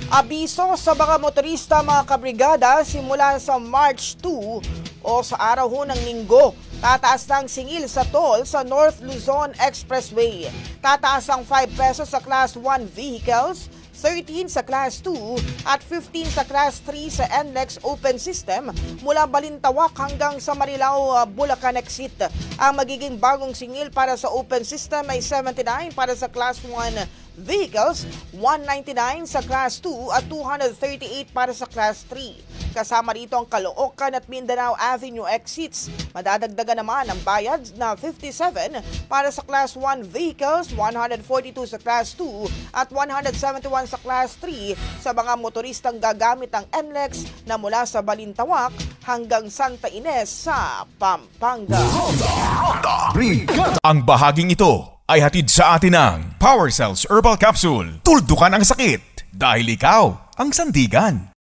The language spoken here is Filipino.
Abiso sa mga motorista mga kabrigada simula sa March 2 o sa araw ho ng Linggo. Tataas ng singil sa toll sa North Luzon Expressway. Tataas ang 5 pesos sa Class 1 vehicles, 13 sa Class 2 at 15 sa Class 3 sa NLEX Open System mula Balintawak hanggang sa Marilao, Bulacan exit. Ang magiging bagong singil para sa Open System ay 79 para sa Class 1 vehicles, 199 sa Class 2 at 238 para sa Class 3. Kasama rito ang Caloocan at Mindanao Avenue exits. Madadagdagan naman ang bayad na 57 para sa Class 1 vehicles, 142 sa Class 2 at 171 sa Class 3 sa mga motoristang gagamit ng NLEX na mula sa Balintawak hanggang Santa Ines sa Pampanga. Ang bahaging ito ay hatid sa atin ng Power Cells Herbal Capsule. Tuldukan ang sakit dahil ikaw ang sandigan.